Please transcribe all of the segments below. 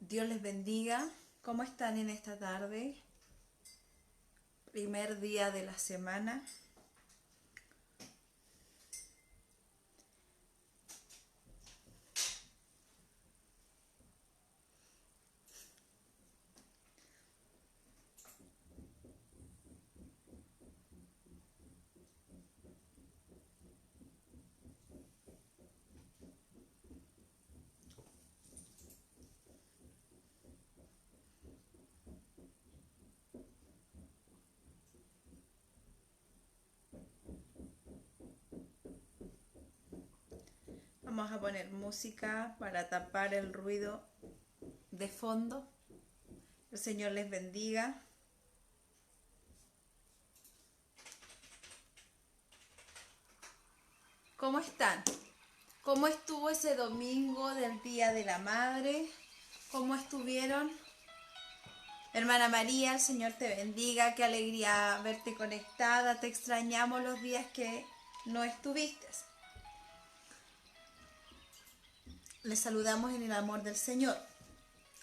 Dios les bendiga. ¿Cómo están en esta tarde? Primer día de la semana. Vamos a poner música para tapar el ruido de fondo. El Señor les bendiga. ¿Cómo están? ¿Cómo estuvo ese domingo del Día de la Madre? ¿Cómo estuvieron? Hermana María, el Señor te bendiga. Qué alegría verte conectada. Te extrañamos los días que no estuviste. Les saludamos en el amor del Señor.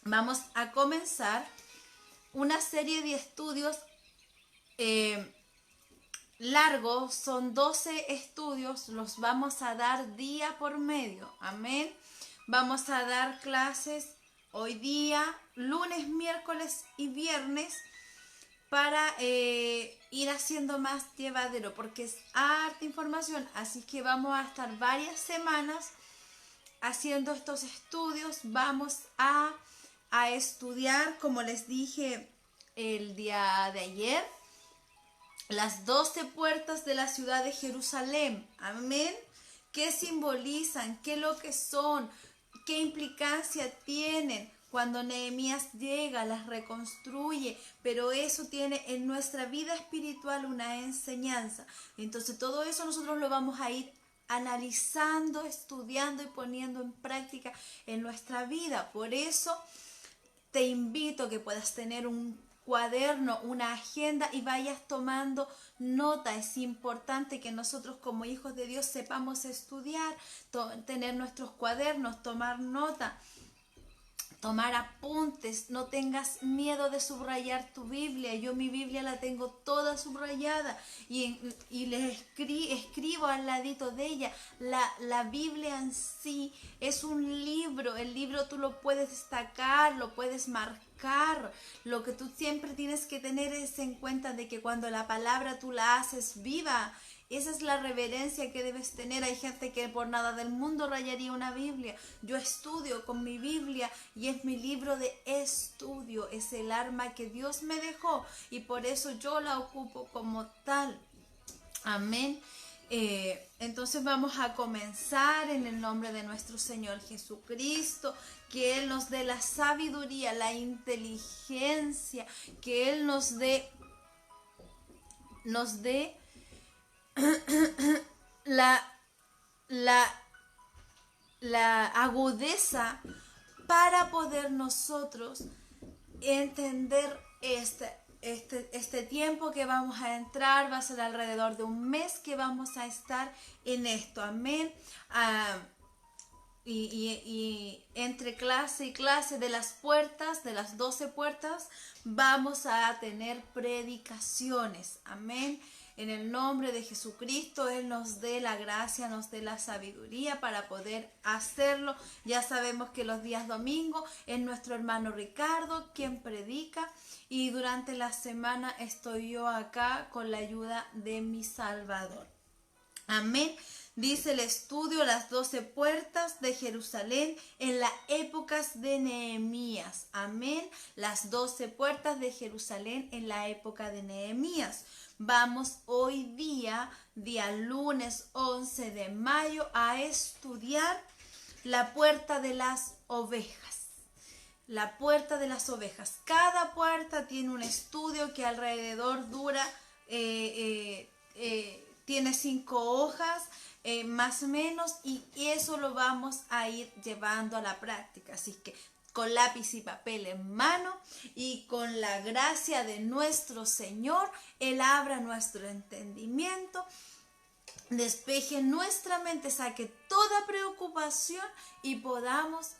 Vamos a comenzar una serie de estudios largos, son 12 estudios, los vamos a dar día por medio, amén. Vamos a dar clases hoy día, lunes, miércoles y viernes, para ir haciendo más llevadero, porque es harta información, así que vamos a estar varias semanas haciendo estos estudios. Vamos a estudiar, como les dije el día de ayer, las 12 puertas de la ciudad de Jerusalén. Amén. ¿Qué simbolizan? ¿Qué es lo que son? ¿Qué implicancia tienen? Cuando Nehemías llega, las reconstruye, pero eso tiene en nuestra vida espiritual una enseñanza. Entonces todo eso nosotros lo vamos a ir analizando, estudiando y poniendo en práctica en nuestra vida. Por eso te invito a que puedas tener un cuaderno, una agenda y vayas tomando nota. Es importante que nosotros como hijos de Dios sepamos estudiar, tener nuestros cuadernos, tomar nota, tomar apuntes. No tengas miedo de subrayar tu Biblia. Yo mi Biblia la tengo toda subrayada y les escribo al ladito de ella. La Biblia en sí es un libro. El libro tú lo puedes destacar, lo puedes marcar. Lo que tú siempre tienes que tener es en cuenta de que cuando la palabra tú la haces viva, esa es la reverencia que debes tener. Hay gente que por nada del mundo rayaría una Biblia. Yo estudio con mi Biblia y es mi libro de estudio. Es el arma que Dios me dejó y por eso yo la ocupo como tal. Amén. Entonces vamos a comenzar en el nombre de nuestro Señor Jesucristo. Que Él nos dé la sabiduría, la inteligencia. Que Él nos dé la, la, la agudeza para poder nosotros entender este tiempo que vamos a entrar. Va a ser alrededor de un mes que vamos a estar en esto, amén. Y entre clase y clase de las puertas, de las 12 puertas, vamos a tener predicaciones, amén. En el nombre de Jesucristo, Él nos dé la gracia, nos dé la sabiduría para poder hacerlo. Ya sabemos que los días domingos es nuestro hermano Ricardo quien predica y durante la semana estoy yo acá con la ayuda de mi Salvador. Amén. Dice el estudio las 12 puertas de Jerusalén en las épocas de Nehemías. Amén. Las 12 puertas de Jerusalén en la época de Nehemías. Vamos hoy día lunes 11 de mayo, a estudiar la puerta de las ovejas. La puerta de las ovejas. Cada puerta tiene un estudio que alrededor dura, tiene 5 hojas, más o menos, y eso lo vamos a ir llevando a la práctica. Así que con lápiz y papel en mano y con la gracia de nuestro Señor, Él abra nuestro entendimiento, despeje nuestra mente, saque toda preocupación y podamos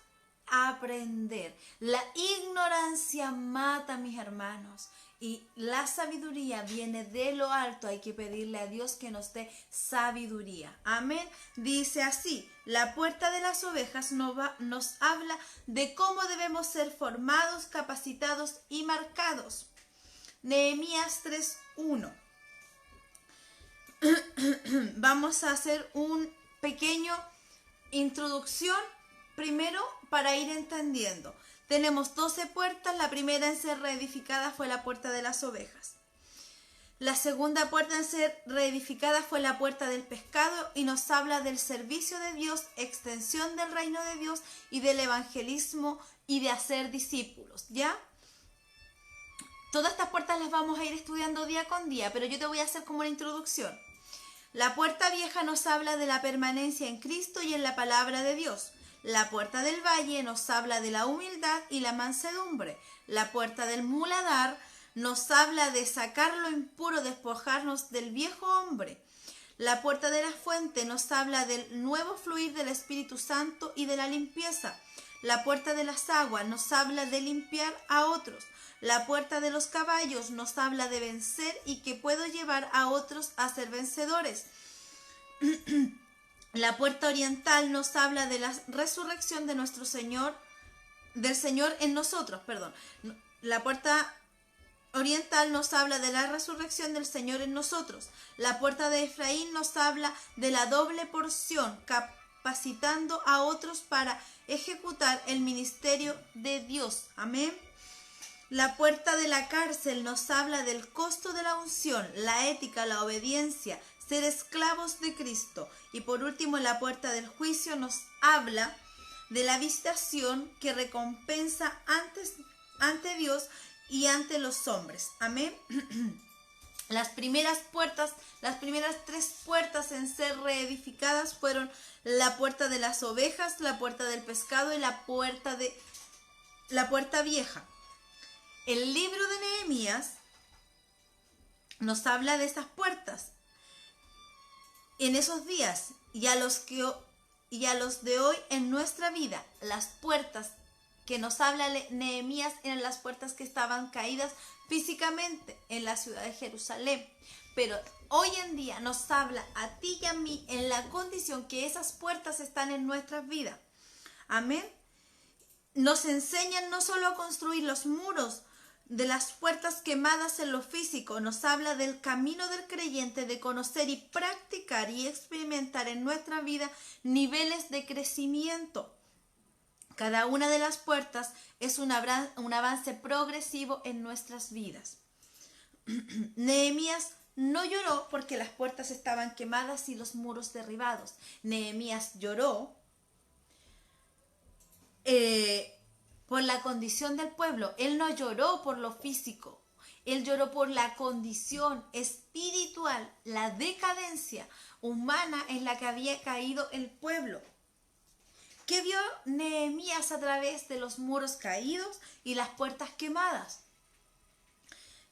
aprender. La ignorancia mata, mis hermanos. Y la sabiduría viene de lo alto. Hay que pedirle a Dios que nos dé sabiduría. Amén. Dice así: la puerta de las ovejas nos habla de cómo debemos ser formados, capacitados y marcados. Nehemías 3:1. Vamos a hacer un pequeño introducción primero para ir entendiendo. Tenemos 12 puertas. La primera en ser reedificada fue la puerta de las ovejas. La segunda puerta en ser reedificada fue la puerta del pescado y nos habla del servicio de Dios, extensión del reino de Dios y del evangelismo y de hacer discípulos, ¿ya? Todas estas puertas las vamos a ir estudiando día con día, pero yo te voy a hacer como una introducción. La puerta vieja nos habla de la permanencia en Cristo y en la palabra de Dios. La puerta del valle nos habla de la humildad y la mansedumbre. La puerta del muladar nos habla de sacar lo impuro, despojarnos del viejo hombre. La puerta de la fuente nos habla del nuevo fluir del Espíritu Santo y de la limpieza. La puerta de las aguas nos habla de limpiar a otros. La puerta de los caballos nos habla de vencer y que puedo llevar a otros a ser vencedores. La puerta oriental nos habla de la resurrección de nuestro Señor, del Señor en nosotros, perdón. La puerta oriental nos habla de la resurrección del Señor en nosotros. La puerta de Efraín nos habla de la doble porción, capacitando a otros para ejecutar el ministerio de Dios. Amén. La puerta de la cárcel nos habla del costo de la unción, la ética, la obediencia, ser esclavos de Cristo. Y por último, la puerta del juicio nos habla de la visitación que recompensa ante Dios y ante los hombres. Amén. Las primeras 3 puertas en ser reedificadas fueron la puerta de las ovejas, la puerta del pescado y la puerta vieja. El libro de Nehemías nos habla de esas puertas en esos días y a los de hoy en nuestra vida. Las puertas que nos habla Nehemías eran las puertas que estaban caídas físicamente en la ciudad de Jerusalén. Pero hoy en día nos habla a ti y a mí en la condición que esas puertas están en nuestras vidas. Amén. Nos enseñan no solo a construir los muros de las puertas quemadas en lo físico, nos habla del camino del creyente de conocer y practicar y experimentar en nuestra vida niveles de crecimiento. Cada una de las puertas es un avance progresivo en nuestras vidas. Nehemías no lloró porque las puertas estaban quemadas y los muros derribados. Nehemías lloró por la condición del pueblo. Él no lloró por lo físico. Él lloró por la condición espiritual, la decadencia humana en la que había caído el pueblo. ¿Qué vio Nehemías a través de los muros caídos y las puertas quemadas?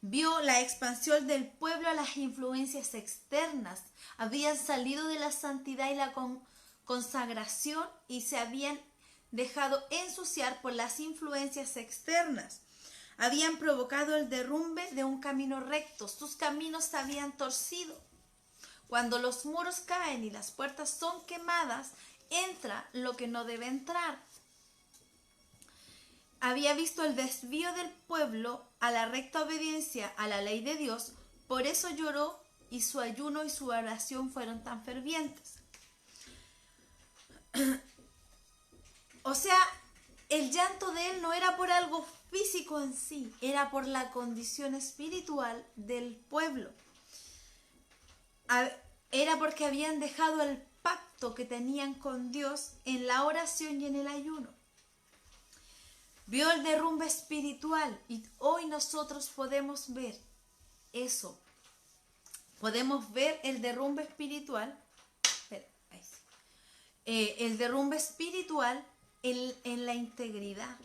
Vio la expansión del pueblo a las influencias externas. Habían salido de la santidad y la consagración y se habían dejado ensuciar por las influencias externas. Habían provocado el derrumbe de un camino recto. Sus caminos se habían torcido. Cuando los muros caen y las puertas son quemadas, entra lo que no debe entrar. Había visto el desvío del pueblo a la recta obediencia a la ley de Dios, por eso lloró y su ayuno y su oración fueron tan fervientes. O sea, el llanto de él no era por algo físico en sí, era por la condición espiritual del pueblo. Era porque habían dejado el pacto que tenían con Dios en la oración y en el ayuno. Vio el derrumbe espiritual y hoy nosotros podemos ver eso. Podemos ver el derrumbe espiritual. El derrumbe espiritual en la integridad,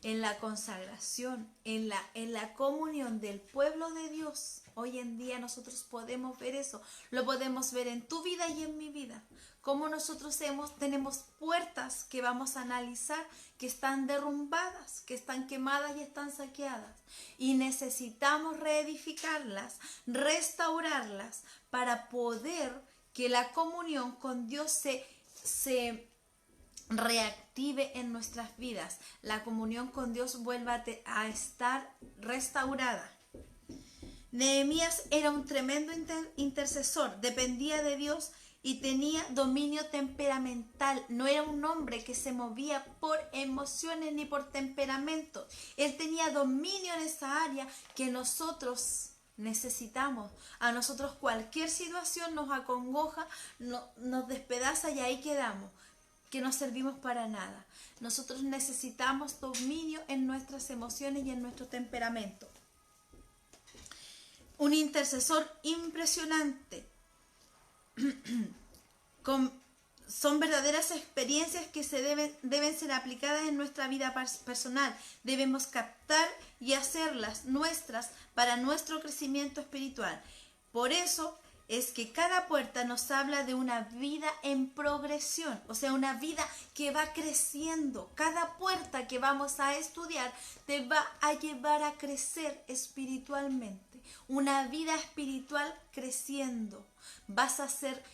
en la consagración, en la comunión del pueblo de Dios. Hoy en día nosotros podemos ver eso. Lo podemos ver en tu vida y en mi vida. cómo nosotros tenemos puertas que vamos a analizar que están derrumbadas, que están quemadas y están saqueadas. Y necesitamos reedificarlas, restaurarlas para poder que la comunión con Dios se reactive en nuestras vidas. La comunión con Dios vuelva a estar restaurada. Nehemías era un tremendo intercesor, dependía de Dios y tenía dominio temperamental. No era un hombre que se movía por emociones ni por temperamento. Él tenía dominio en esa área que nosotros necesitamos. A nosotros cualquier situación nos acongoja, nos despedaza y ahí quedamos, que no servimos para nada. Nosotros necesitamos dominio en nuestras emociones y en nuestro temperamento. Un intercesor impresionante. Son verdaderas experiencias que deben ser aplicadas en nuestra vida personal. Debemos captar y hacerlas nuestras para nuestro crecimiento espiritual. Por eso es que cada puerta nos habla de una vida en progresión, o sea, una vida que va creciendo. Cada puerta que vamos a estudiar te va a llevar a crecer espiritualmente. Una vida espiritual creciendo. Vas a ser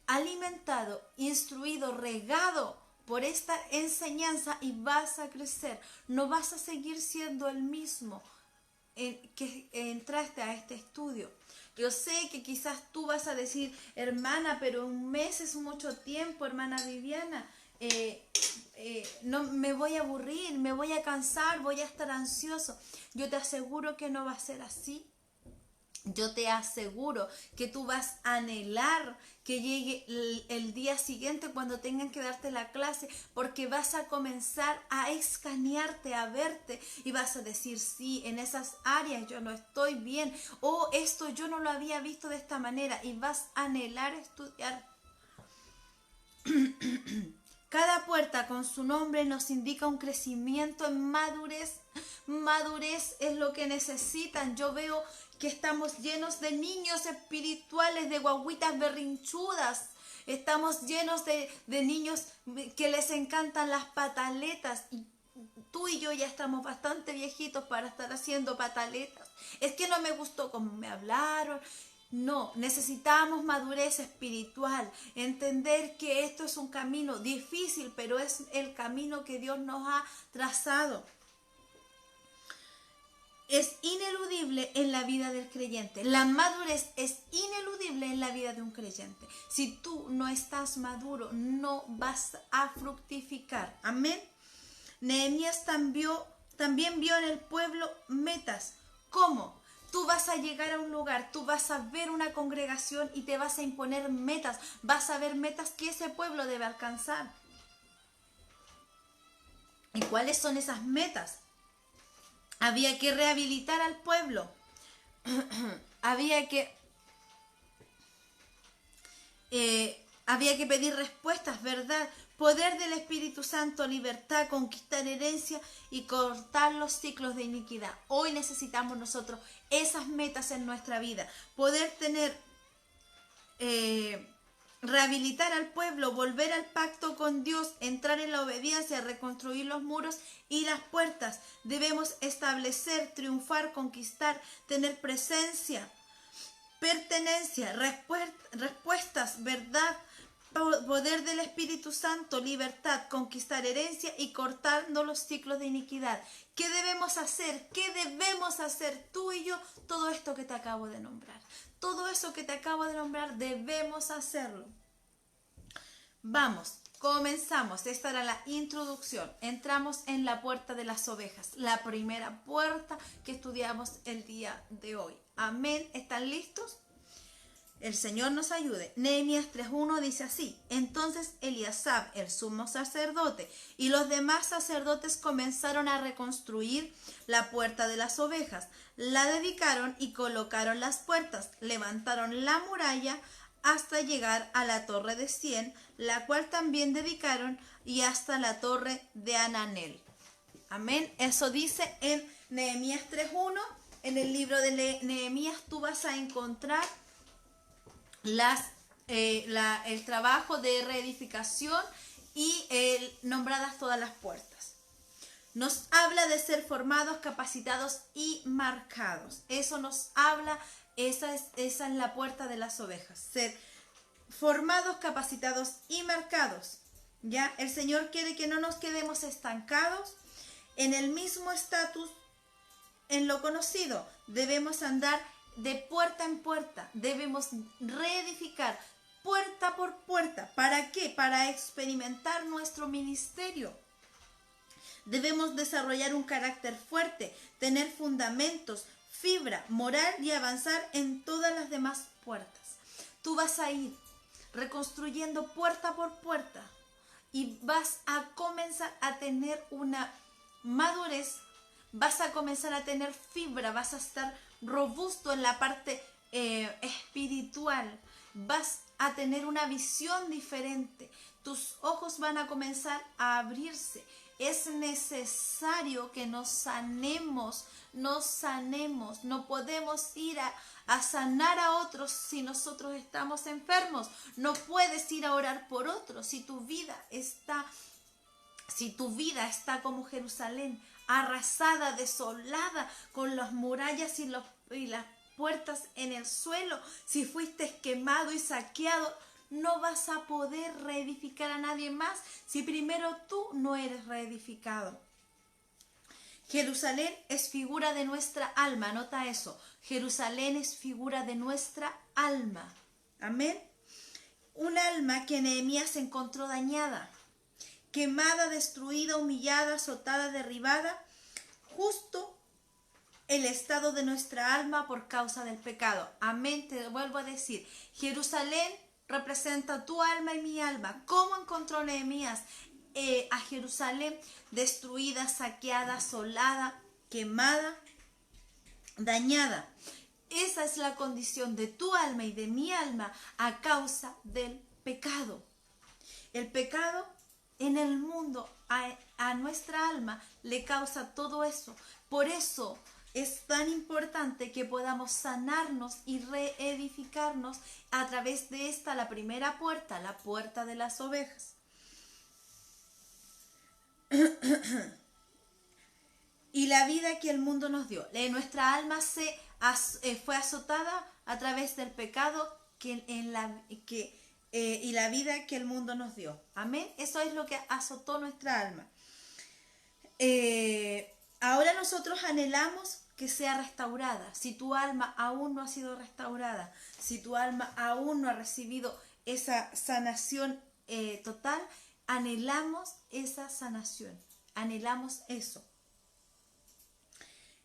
alimentado, instruido, regado por esta enseñanza y vas a crecer. No vas a seguir siendo el mismo que entraste a este estudio. Yo sé que quizás tú vas a decir, hermana, pero un mes es mucho tiempo, hermana Viviana. No me voy a aburrir, me voy a cansar, voy a estar ansioso. Yo te aseguro que no va a ser así. Yo te aseguro que tú vas a anhelar que llegue el día siguiente cuando tengan que darte la clase, porque vas a comenzar a escanearte, a verte y vas a decir, sí, en esas áreas yo no estoy bien, o esto yo no lo había visto de esta manera, y vas a anhelar estudiar. Cada puerta con su nombre nos indica un crecimiento en madurez. Madurez es lo que necesitan. Yo veo que estamos llenos de niños espirituales, de guaguitas berrinchudas. Estamos llenos de niños que les encantan las pataletas. Y tú y yo ya estamos bastante viejitos para estar haciendo pataletas. Es que no me gustó cómo me hablaron. No, necesitamos madurez espiritual, entender que esto es un camino difícil, pero es el camino que Dios nos ha trazado. Es ineludible en la vida del creyente. La madurez es ineludible en la vida de un creyente. Si tú no estás maduro, no vas a fructificar. Amén. Nehemías también vio en el pueblo metas. ¿Cómo? Tú vas a llegar a un lugar, tú vas a ver una congregación y te vas a imponer metas. Vas a ver metas que ese pueblo debe alcanzar. ¿Y cuáles son esas metas? Había que rehabilitar al pueblo. Había que pedir respuestas, ¿verdad? Poder del Espíritu Santo, libertad, conquistar herencia y cortar los ciclos de iniquidad. Hoy necesitamos nosotros esas metas en nuestra vida. Poder tener, rehabilitar al pueblo, volver al pacto con Dios, entrar en la obediencia, reconstruir los muros y las puertas. Debemos establecer, triunfar, conquistar, tener presencia, pertenencia, respuestas, verdad, poder del Espíritu Santo, libertad, conquistar herencia y cortando los ciclos de iniquidad. ¿Qué debemos hacer? ¿Qué debemos hacer tú y yo? Todo esto que te acabo de nombrar. Todo eso que te acabo de nombrar debemos hacerlo. Vamos, comenzamos. Esta era la introducción. Entramos en la puerta de las ovejas. La primera puerta que estudiamos el día de hoy. Amén. ¿Están listos? El Señor nos ayude. Nehemías 3:1 dice así: entonces Eliasab, el sumo sacerdote, y los demás sacerdotes comenzaron a reconstruir la puerta de las ovejas. La dedicaron y colocaron las puertas. Levantaron la muralla hasta llegar a la torre de Sién, la cual también dedicaron, y hasta la torre de Ananel. Amén. Eso dice en Nehemías 3:1. En el libro de Nehemías tú vas a encontrar las el trabajo de reedificación y nombradas todas las puertas. Nos habla de ser formados, capacitados y marcados. Eso nos habla, esa es la puerta de las ovejas. Ser formados, capacitados y marcados. ¿Ya? El Señor quiere que no nos quedemos estancados en el mismo estatus, en lo conocido. Debemos andar de puerta en puerta. Debemos reedificar puerta por puerta. ¿Para qué? Para experimentar nuestro ministerio. Debemos desarrollar un carácter fuerte, tener fundamentos, fibra, moral y avanzar en todas las demás puertas. Tú vas a ir reconstruyendo puerta por puerta y vas a comenzar a tener una madurez, vas a comenzar a tener fibra, vas a estar robusto en la parte espiritual, vas a tener una visión diferente, tus ojos van a comenzar a abrirse. Es necesario que nos sanemos, no podemos ir a sanar a otros si nosotros estamos enfermos, no puedes ir a orar por otros si tu vida está como Jerusalén, arrasada, desolada, con las murallas y las puertas en el suelo, si fuiste quemado y saqueado. No vas a poder reedificar a nadie más si primero tú no eres reedificado. Jerusalén es figura de nuestra alma, nota eso. Jerusalén es figura de nuestra alma. Amén. Un alma que Nehemías encontró dañada, quemada, destruida, humillada, azotada, derribada, justo el estado de nuestra alma por causa del pecado. Amén, te vuelvo a decir, Jerusalén representa tu alma y mi alma. ¿Cómo encontró Nehemías a Jerusalén? Destruida, saqueada, asolada, quemada, dañada. Esa es la condición de tu alma y de mi alma a causa del pecado. El pecado en el mundo a nuestra alma le causa todo eso. Por eso es tan importante que podamos sanarnos y reedificarnos a través de esta, la primera puerta, la puerta de las ovejas. Y la vida que el mundo nos dio. Nuestra alma fue azotada a través del pecado y la vida que el mundo nos dio. Amén. Eso es lo que azotó nuestra alma. Ahora nosotros anhelamos que sea restaurada. Si tu alma aún no ha sido restaurada, si tu alma aún no ha recibido esa sanación total, anhelamos esa sanación, anhelamos eso.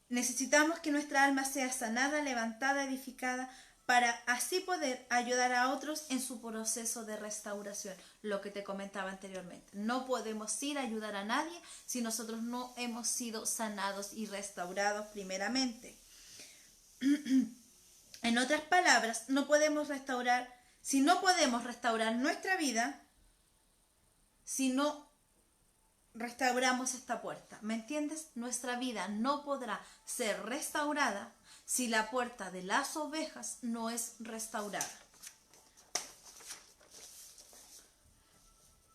Necesitamos que nuestra alma sea sanada, levantada, edificada, para así poder ayudar a otros en su proceso de restauración, lo que te comentaba anteriormente. No podemos ir a ayudar a nadie si nosotros no hemos sido sanados y restaurados primeramente. En otras palabras, si no podemos restaurar nuestra vida, si no restauramos esta puerta, ¿me entiendes? Nuestra vida no podrá ser restaurada si la puerta de las ovejas no es restaurada.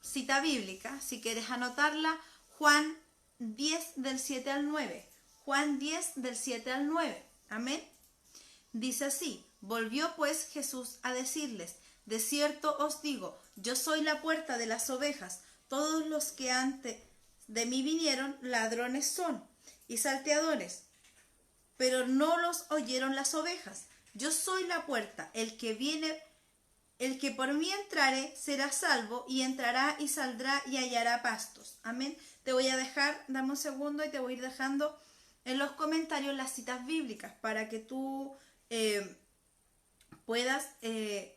Cita bíblica, si quieres anotarla, Juan 10 del 7 al 9. Juan 10 del 7 al 9. Amén. Dice así: volvió pues Jesús a decirles: de cierto os digo, yo soy la puerta de las ovejas. Todos los que antes de mí vinieron, ladrones son y salteadores, pero no los oyeron las ovejas. Yo soy la puerta, el que por mí entrare será salvo, y entrará y saldrá y hallará pastos. Amén. Te voy a dejar, dame un segundo y te voy a ir dejando en los comentarios las citas bíblicas para que tú puedas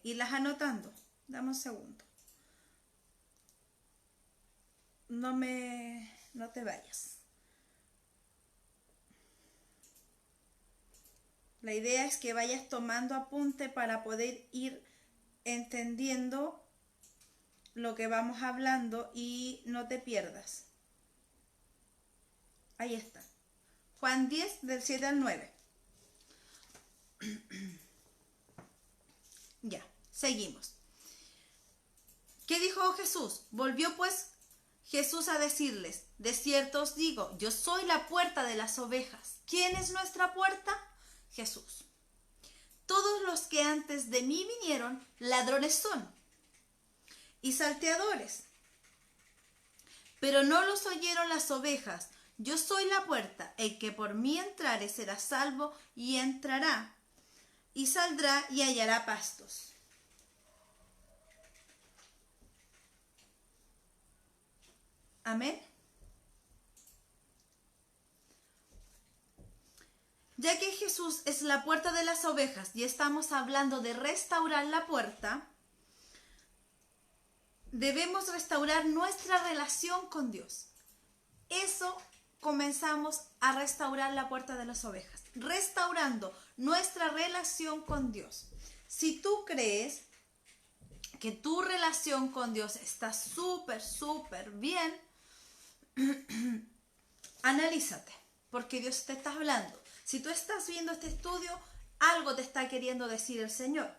irlas anotando. Dame un segundo. No te vayas. La idea es que vayas tomando apunte para poder ir entendiendo lo que vamos hablando y no te pierdas. Ahí está. Juan 10 del 7 al 9. Ya, seguimos. ¿Qué dijo Jesús? Volvió pues Jesús a decirles, de cierto os digo, yo soy la puerta de las ovejas. ¿Quién es nuestra puerta? Jesús. Todos los que antes de mí vinieron, ladrones son y salteadores, pero no los oyeron las ovejas. Yo soy la puerta, el que por mí entrare será salvo, y entrará, y saldrá, y hallará pastos. Amén. Ya que Jesús es la puerta de las ovejas y estamos hablando de restaurar la puerta, debemos restaurar nuestra relación con Dios. Eso comenzamos a restaurar la puerta de las ovejas, restaurando nuestra relación con Dios. Si tú crees que tu relación con Dios está súper bien, analízate, porque Dios te está hablando. Si tú estás viendo este estudio, algo te está queriendo decir el Señor.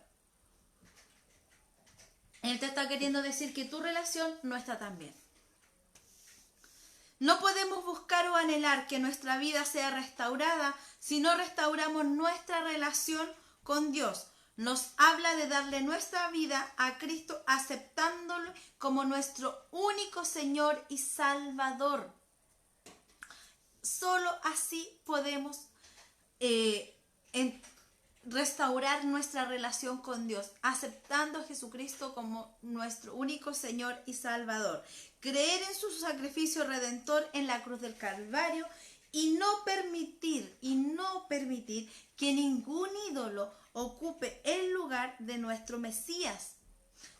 Él te está queriendo decir que tu relación no está tan bien. No podemos buscar o anhelar que nuestra vida sea restaurada si no restauramos nuestra relación con Dios. Nos habla de darle nuestra vida a Cristo, aceptándolo como nuestro único Señor y Salvador. Solo así podemos restaurar nuestra relación con Dios, aceptando a Jesucristo como nuestro único Señor y Salvador. Creer en su sacrificio redentor en la cruz del Calvario y no permitir que ningún ídolo ocupe el lugar de nuestro Mesías.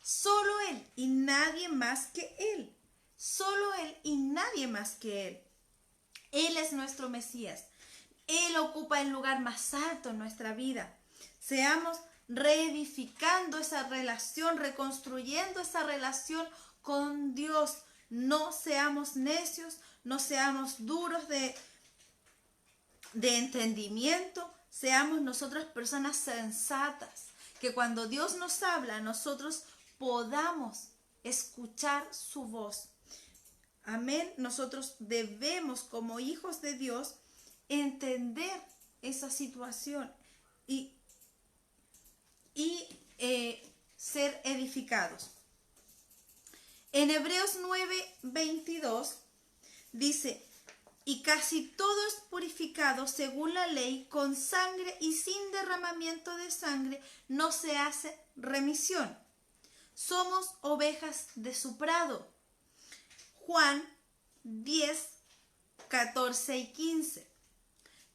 Solo Él y nadie más que Él. Solo Él y nadie más que Él. Él es nuestro Mesías. Él ocupa el lugar más alto en nuestra vida. Seamos reedificando esa relación, reconstruyendo esa relación con Dios. No seamos necios, no seamos duros de entendimiento. Seamos nosotros personas sensatas, que cuando Dios nos habla, nosotros podamos escuchar su voz. Amén. Nosotros debemos, como hijos de Dios, entender esa situación y ser edificados. En Hebreos 9:22 dice, y casi todo es purificado según la ley, con sangre, y sin derramamiento de sangre no se hace remisión. Somos ovejas de su prado. Juan 10:14-15.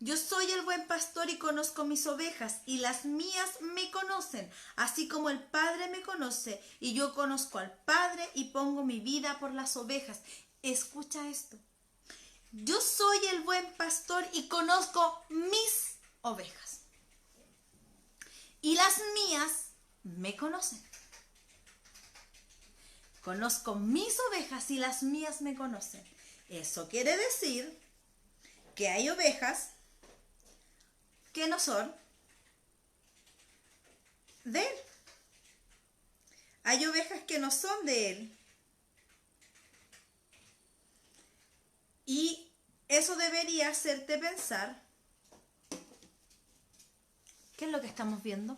Yo soy el buen pastor y conozco mis ovejas, y las mías me conocen, así como el Padre me conoce, y yo conozco al Padre y pongo mi vida por las ovejas. Escucha esto. Yo soy el buen pastor y conozco mis ovejas, y las mías me conocen. Conozco mis ovejas y las mías me conocen. Eso quiere decir que hay ovejas que no son de Él. Hay ovejas que no son de Él. Y eso debería hacerte pensar, ¿qué es lo que estamos viendo?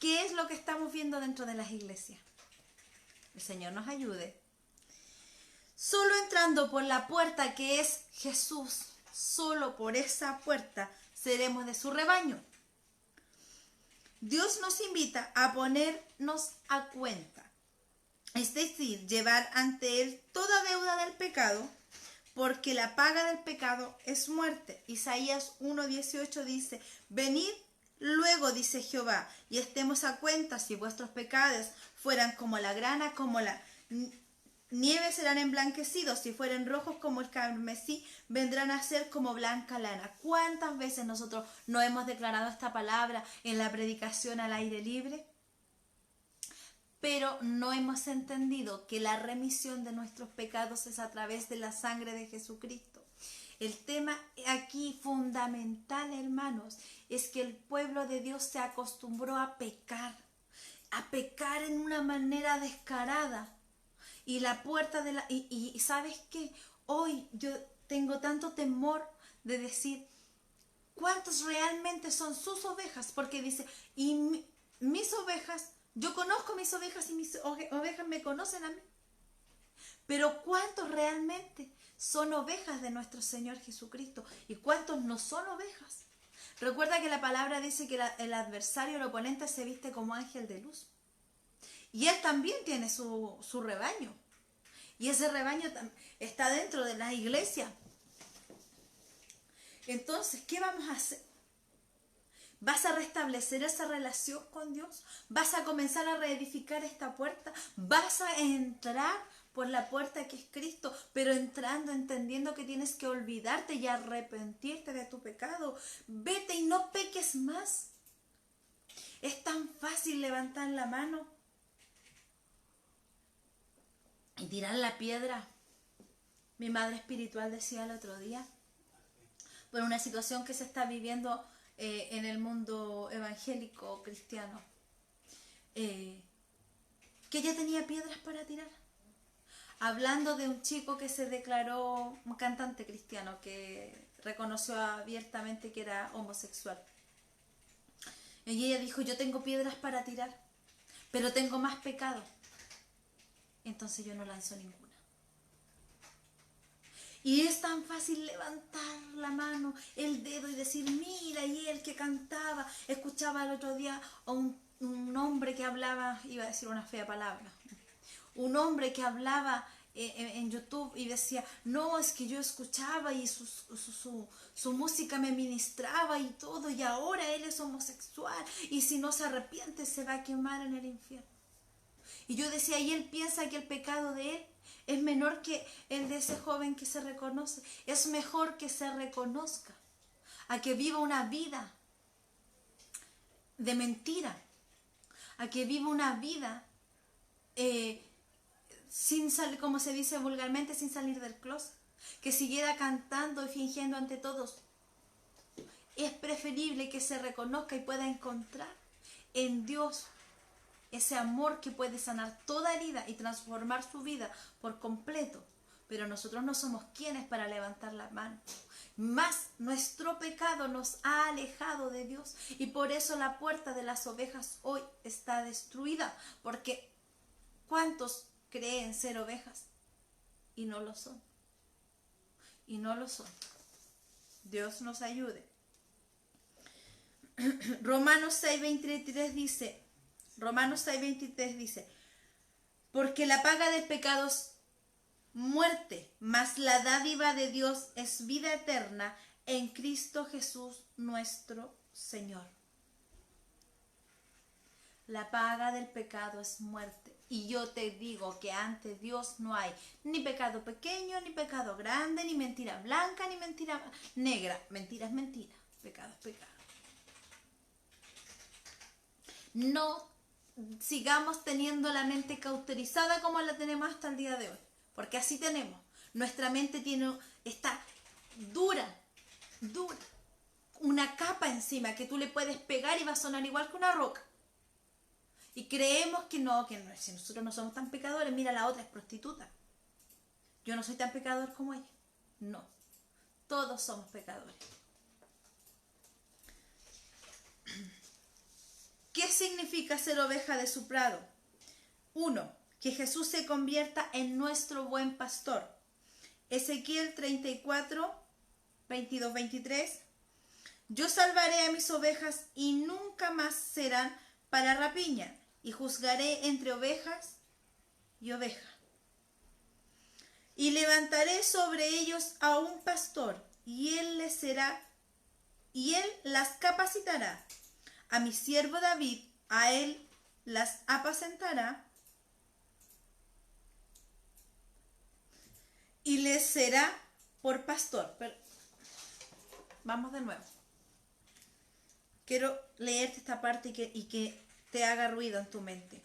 ¿Qué es lo que estamos viendo dentro de las iglesias? El Señor nos ayude. Solo entrando por la puerta que es Jesús, solo por esa puerta seremos de su rebaño. Dios nos invita a ponernos a cuenta, es decir, llevar ante Él toda deuda del pecado, porque la paga del pecado es muerte. Isaías 1:18 dice, venid luego, dice Jehová, y estemos a cuenta. Si vuestros pecados fueran como la grana, como la nieve, serán emblanquecidos. Si fueren rojos como el carmesí, vendrán a ser como blanca lana. ¿Cuántas veces nosotros no hemos declarado esta palabra en la predicación al aire libre? Pero no hemos entendido que la remisión de nuestros pecados es a través de la sangre de Jesucristo. El tema aquí fundamental, hermanos, es que el pueblo de Dios se acostumbró a pecar. a pecar en una manera descarada. Y la puerta de la... Y ¿sabes qué? Hoy yo tengo tanto temor de decir cuántos realmente son sus ovejas, porque dice, mis ovejas, yo conozco mis ovejas y mis ovejas me conocen a mí. Pero ¿cuántos realmente son ovejas de nuestro Señor Jesucristo? ¿Y cuántos no son ovejas? Recuerda que la palabra dice que el adversario, el oponente, se viste como ángel de luz. Y él también tiene su rebaño. Y ese rebaño está dentro de la iglesia. Entonces, ¿qué vamos a hacer? ¿Vas a restablecer esa relación con Dios? ¿Vas a comenzar a reedificar esta puerta? ¿Vas a entrar por la puerta que es Cristo, pero entrando, entendiendo que tienes que olvidarte y arrepentirte de tu pecado? Vete y no peques más. Es tan fácil levantar la mano y tirar la piedra. Mi madre espiritual decía el otro día, por una situación que se está viviendo en el mundo evangélico cristiano, que ella tenía piedras para tirar, hablando de un chico que se declaró un cantante cristiano, que reconoció abiertamente que era homosexual. Y ella dijo, yo tengo piedras para tirar, pero tengo más pecado. Entonces yo no lanzo ninguna. Y es tan fácil levantar la mano, el dedo y decir, mira, y él que cantaba. Escuchaba el otro día a un hombre que hablaba, iba a decir una fea palabra, un hombre que hablaba en YouTube y decía, no, es que yo escuchaba y su música me ministraba y todo, y ahora él es homosexual y si no se arrepiente se va a quemar en el infierno. Y yo decía, y él piensa que el pecado de él es menor que el de ese joven que se reconoce. Es mejor que se reconozca a que viva una vida de mentira, a que viva una vida sin salir, como se dice vulgarmente, sin salir del closet, que siguiera cantando y fingiendo ante todos. Es preferible que se reconozca y pueda encontrar en Dios ese amor que puede sanar toda herida y transformar su vida por completo. Pero nosotros no somos quienes para levantar la mano. Más nuestro pecado nos ha alejado de Dios, y por eso la puerta de las ovejas hoy está destruida, porque ¿cuántos creen ser ovejas y no lo son? Y no lo son. Dios nos ayude. Romanos 6:23 dice, porque la paga del pecado es muerte, mas la dádiva de Dios es vida eterna en Cristo Jesús nuestro Señor. La paga del pecado es muerte. Y yo te digo que ante Dios no hay ni pecado pequeño, ni pecado grande, ni mentira blanca, ni mentira negra. Mentira es mentira, pecado es pecado. No sigamos teniendo la mente cauterizada como la tenemos hasta el día de hoy, porque así tenemos. Nuestra mente está dura, una capa encima que tú le puedes pegar y va a sonar igual que una roca. Y creemos que no, si nosotros no somos tan pecadores, mira, la otra es prostituta. Yo no soy tan pecador como ella. No, todos somos pecadores. ¿Qué significa ser oveja de su prado? 1. Que Jesús se convierta en nuestro buen pastor. Ezequiel 34, 22, 23. Yo salvaré a mis ovejas y nunca más serán para rapiña, y juzgaré entre ovejas y ovejas. Y levantaré sobre ellos a un pastor, y él las capacitará. A mi siervo David, a él las apacentará, y les será por pastor. Pero, vamos de nuevo. Quiero leerte esta parte y que te haga ruido en tu mente.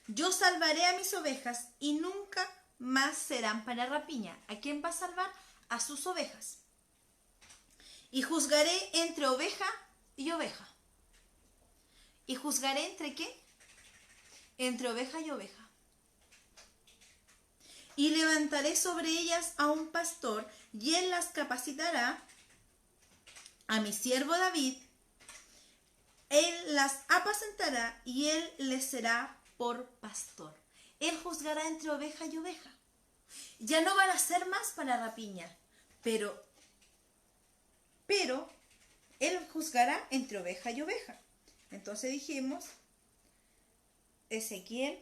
Yo salvaré a mis ovejas y nunca más serán para rapiña. ¿A quién va a salvar? A sus ovejas. Y juzgaré entre oveja y oveja. ¿Y juzgaré entre qué? entre oveja y oveja. Y levantaré sobre ellas a un pastor, y él las capacitará, a mi siervo David. Él las apacentará y él les será por pastor. Él juzgará entre oveja y oveja. Ya no van a ser más para rapiña, pero él juzgará entre oveja y oveja. Entonces dijimos, Ezequiel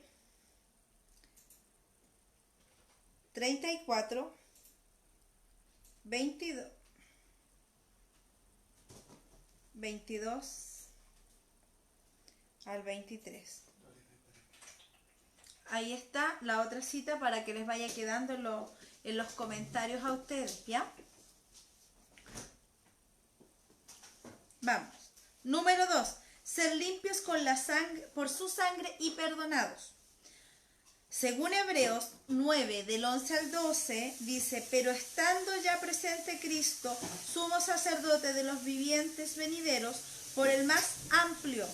34, 22 al 23. Ahí está la otra cita para que les vaya quedando en los comentarios a ustedes, ¿ya? Vamos. Número 2. Ser limpios con la sangre, por su sangre y perdonados. Según Hebreos 9, del 11 al 12, dice, pero estando ya presente Cristo, sumo sacerdote de los vivientes venideros, por el más amplio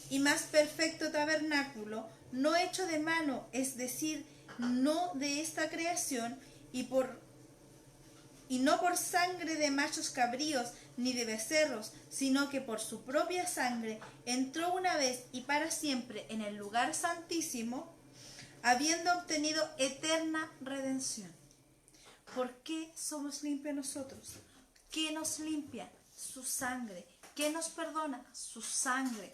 y más perfecto tabernáculo, no hecho de mano, es decir, no de esta creación, y no por sangre de machos cabríos ni de becerros, sino que por su propia sangre entró una vez y para siempre en el lugar santísimo, habiendo obtenido eterna redención. ¿Por qué somos limpios nosotros? ¿Qué nos limpia? Su sangre. ¿Qué nos perdona? Su sangre.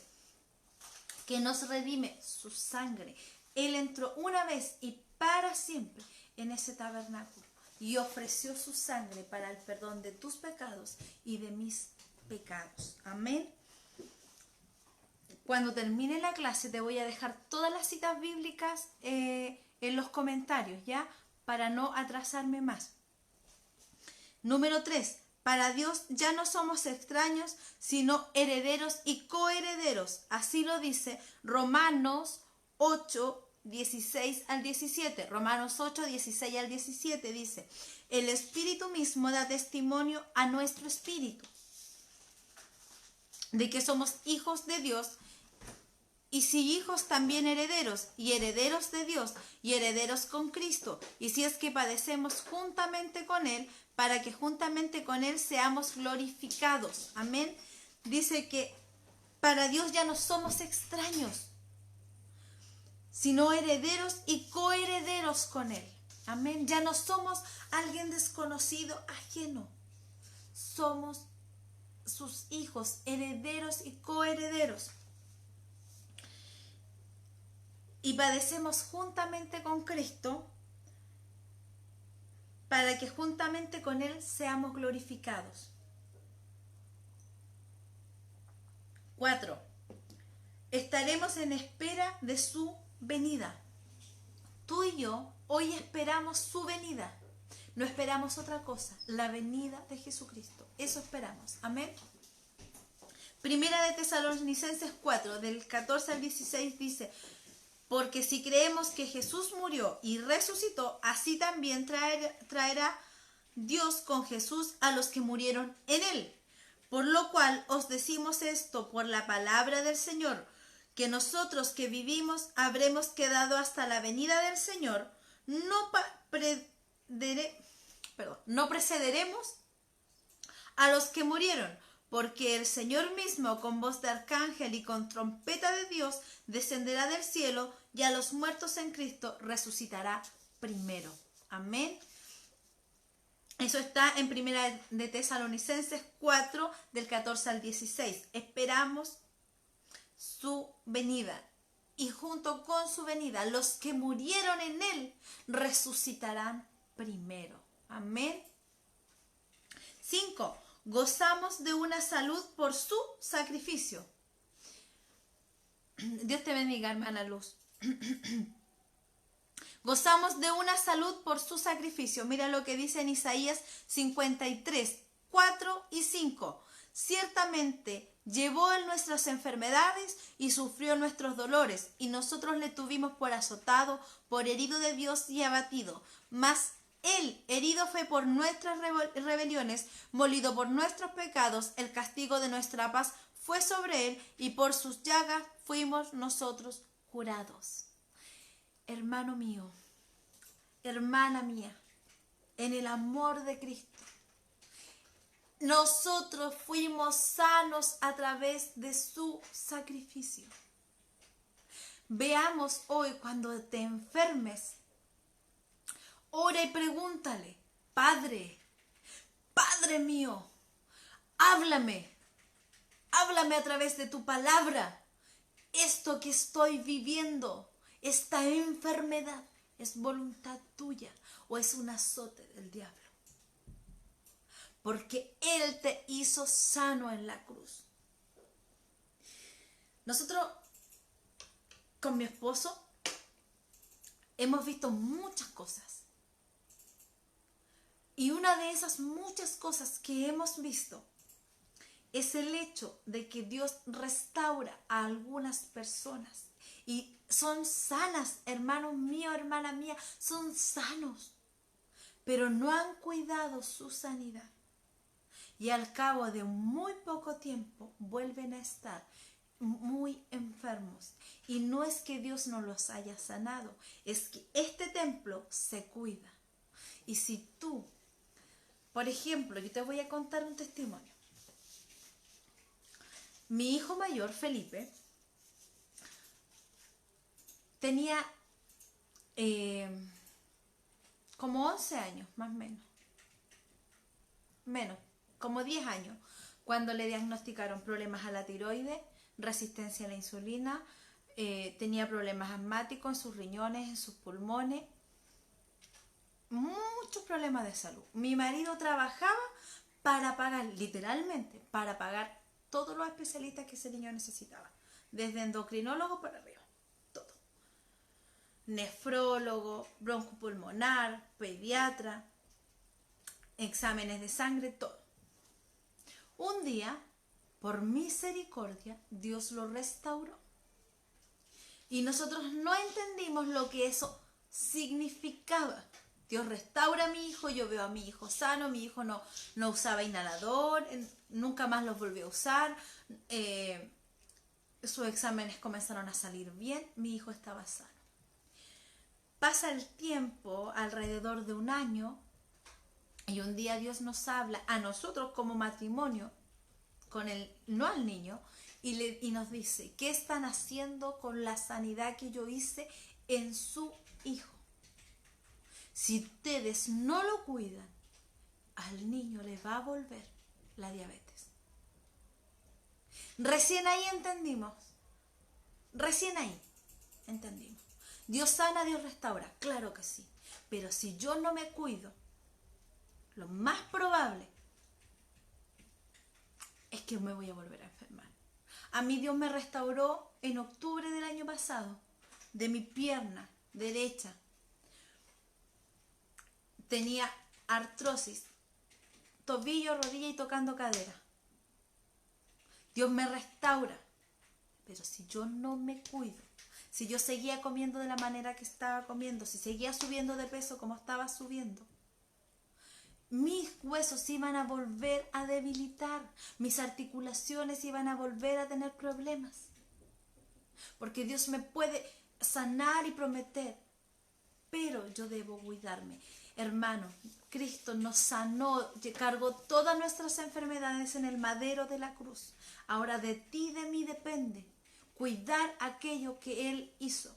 ¿Qué nos redime? Su sangre. Él entró una vez y para siempre en ese tabernáculo y ofreció su sangre para el perdón de tus pecados y de mis pecados. Amén. Cuando termine la clase te voy a dejar todas las citas bíblicas en los comentarios, ¿ya? Para no atrasarme más. Número 3. Para Dios ya no somos extraños, sino herederos y coherederos. Así lo dice Romanos 8, 16 al 17. Romanos 8, 16 al 17 dice, el Espíritu mismo da testimonio a nuestro espíritu de que somos hijos de Dios, y si hijos también herederos, y herederos de Dios, y herederos con Cristo, y si es que padecemos juntamente con Él, para que juntamente con Él seamos glorificados. Amén. Dice que para Dios ya no somos extraños, sino herederos y coherederos con Él. Amén. Ya no somos alguien desconocido, ajeno. Somos sus hijos, herederos y coherederos. Y padecemos juntamente con Cristo para que juntamente con Él seamos glorificados. 4. Estaremos en espera de su venida. Tú y yo hoy esperamos su venida. No esperamos otra cosa, la venida de Jesucristo. Eso esperamos. Amén. Primera de Tesalonicenses 4, del 14 al 16 dice, porque si creemos que Jesús murió y resucitó, así también traerá Dios con Jesús a los que murieron en Él. Por lo cual os decimos esto por la palabra del Señor, que nosotros que vivimos habremos quedado hasta la venida del Señor, no precederemos a los que murieron, porque el Señor mismo con voz de arcángel y con trompeta de Dios descenderá del cielo, y a los muertos en Cristo resucitará primero. Amén. Eso está en Primera de Tesalonicenses 4, del 14 al 16. Esperamos su venida. Y junto con su venida, los que murieron en Él resucitarán primero. Amén. 5. Gozamos de una salud por su sacrificio. Dios te bendiga, hermana Luz. Gozamos de una salud por su sacrificio. Mira lo que dice en Isaías 53, 4 y 5. Ciertamente llevó en nuestras enfermedades y sufrió nuestros dolores, y nosotros le tuvimos por azotado, por herido de Dios y abatido. Mas Él herido fue por nuestras rebeliones, molido por nuestros pecados, el castigo de nuestra paz fue sobre Él, y por sus llagas fuimos nosotros curados. Hermano mío, hermana mía, en el amor de Cristo, nosotros fuimos sanos a través de su sacrificio. Veamos hoy cuando te enfermes, ora y pregúntale: Padre, Padre mío, háblame a través de tu palabra. Esto que estoy viviendo, esta enfermedad, ¿es voluntad tuya o es un azote del diablo? Porque Él te hizo sano en la cruz. Nosotros, con mi esposo, hemos visto muchas cosas. Y una de esas muchas cosas que hemos visto es el hecho de que Dios restaura a algunas personas. Y son sanas, hermano mío, hermana mía, son sanos. Pero no han cuidado su sanidad. Y al cabo de muy poco tiempo vuelven a estar muy enfermos. Y no es que Dios no los haya sanado, es que este templo se cuida. Y si tú, por ejemplo, yo te voy a contar un testimonio. Mi hijo mayor, Felipe, tenía como 11 años, más o menos. Menos, como 10 años, cuando le diagnosticaron problemas a la tiroides, resistencia a la insulina, tenía problemas asmáticos en sus riñones, en sus pulmones, muchos problemas de salud. Mi marido trabajaba para pagar, literalmente, para pagar todos los especialistas que ese niño necesitaba, desde endocrinólogo para arriba, todo. Nefrólogo, broncopulmonar, pediatra, exámenes de sangre, todo. Un día, por misericordia, Dios lo restauró. Y nosotros no entendimos lo que eso significaba. Dios restaura a mi hijo, yo veo a mi hijo sano, mi hijo no usaba inhalador, nunca más los volvió a usar, sus exámenes comenzaron a salir bien, mi hijo estaba sano. Pasa el tiempo, alrededor de un año, y un día Dios nos habla a nosotros como matrimonio, no al niño, y nos dice: ¿qué están haciendo con la sanidad que yo hice en su hijo? Si ustedes no lo cuidan, al niño le va a volver la diabetes. Recién ahí entendimos. Dios sana, Dios restaura, claro que sí. Pero si yo no me cuido, lo más probable es que me voy a volver a enfermar. A mí Dios me restauró en octubre del año pasado, de mi pierna derecha. Tenía artrosis, tobillo, rodilla y tocando cadera. Dios me restaura. Pero si yo no me cuido, si yo seguía comiendo de la manera que estaba comiendo, si seguía subiendo de peso como estaba subiendo, mis huesos iban a volver a debilitar, mis articulaciones iban a volver a tener problemas. Porque Dios me puede sanar y prometer, pero yo debo cuidarme. Hermano, Cristo nos sanó, cargó todas nuestras enfermedades en el madero de la cruz. Ahora de ti y de mí depende cuidar aquello que Él hizo.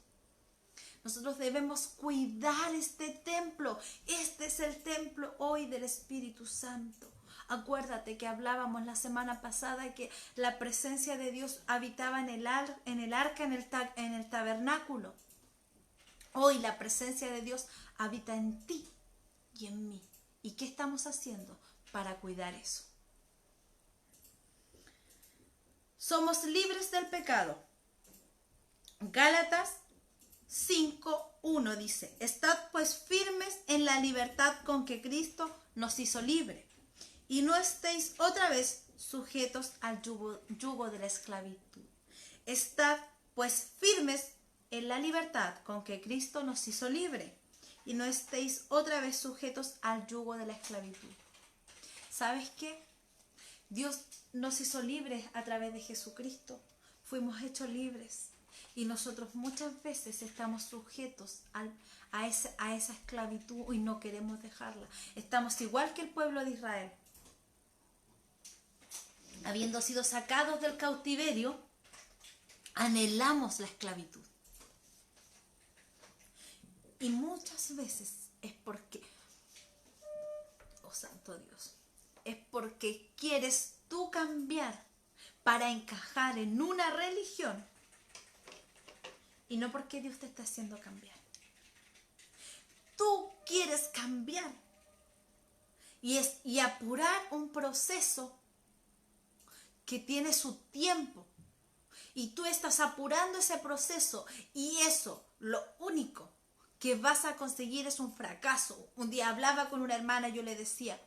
Nosotros debemos cuidar este templo. Este es el templo hoy del Espíritu Santo. Acuérdate que hablábamos la semana pasada que la presencia de Dios habitaba en el arca, en el tabernáculo. Hoy la presencia de Dios habita en ti y en mí. ¿Y qué estamos haciendo para cuidar eso? Somos libres del pecado. Gálatas 5:1 dice: estad pues firmes en la libertad con que Cristo nos hizo libre, y no estéis otra vez sujetos al yugo de la esclavitud. Estad pues firmes en la libertad con que Cristo nos hizo libre, y no estéis otra vez sujetos al yugo de la esclavitud. ¿Sabes qué? Dios nos hizo libres a través de Jesucristo. Fuimos hechos libres. Y nosotros muchas veces estamos sujetos a esa esclavitud y no queremos dejarla. Estamos igual que el pueblo de Israel. Habiendo sido sacados del cautiverio, anhelamos la esclavitud. Y muchas veces es porque, oh santo Dios, es porque quieres tú cambiar para encajar en una religión y no porque Dios te está haciendo cambiar. Tú quieres cambiar y apurar un proceso que tiene su tiempo. Y tú estás apurando ese proceso y eso, lo único que vas a conseguir es un fracaso. Un día hablaba con una hermana y yo le decía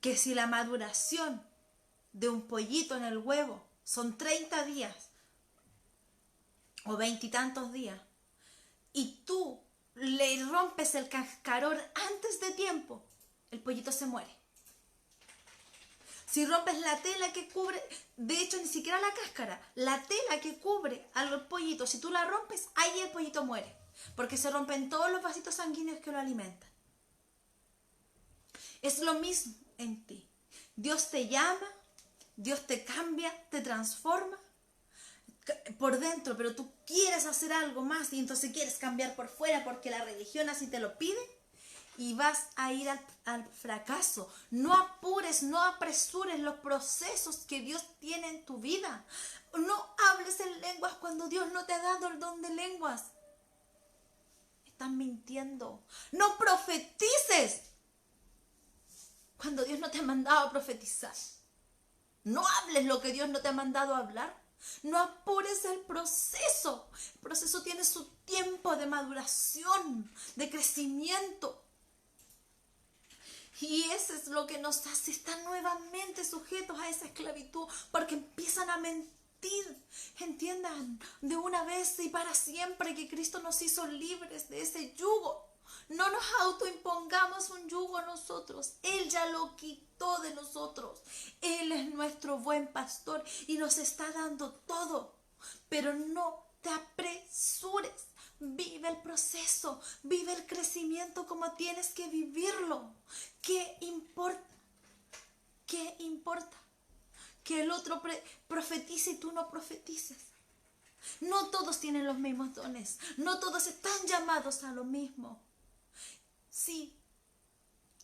que si la maduración de un pollito en el huevo son 30 días o 20 y tantos días y tú le rompes el cascarón antes de tiempo, el pollito se muere. Si rompes la tela que cubre, de hecho ni siquiera la cáscara, la tela que cubre al pollito, si tú la rompes, ahí el pollito muere, porque se rompen todos los vasitos sanguíneos que lo alimentan. Es lo mismo en ti. Dios te llama, Dios te cambia, te transforma por dentro, pero tú quieres hacer algo más y entonces quieres cambiar por fuera porque la religión así te lo pide. Y vas a ir al fracaso. No apures, no apresures los procesos que Dios tiene en tu vida. No hables en lenguas cuando Dios no te ha dado el don de lenguas. Estás mintiendo. No profetices cuando Dios no te ha mandado a profetizar. No hables lo que Dios no te ha mandado a hablar. No apures el proceso. El proceso tiene su tiempo de maduración, de crecimiento. Y eso es lo que nos hace estar nuevamente sujetos a esa esclavitud, porque empiezan a mentir. Entiendan de una vez y para siempre que Cristo nos hizo libres de ese yugo. No nos autoimpongamos un yugo a nosotros. Él ya lo quitó de nosotros. Él es nuestro buen pastor y nos está dando todo. Pero no te apresures. Vive el proceso, vive el crecimiento como tienes que vivirlo. ¿Qué importa? ¿Qué importa? Que el otro profetice y tú no profetices. No todos tienen los mismos dones, no todos están llamados a lo mismo. Sí,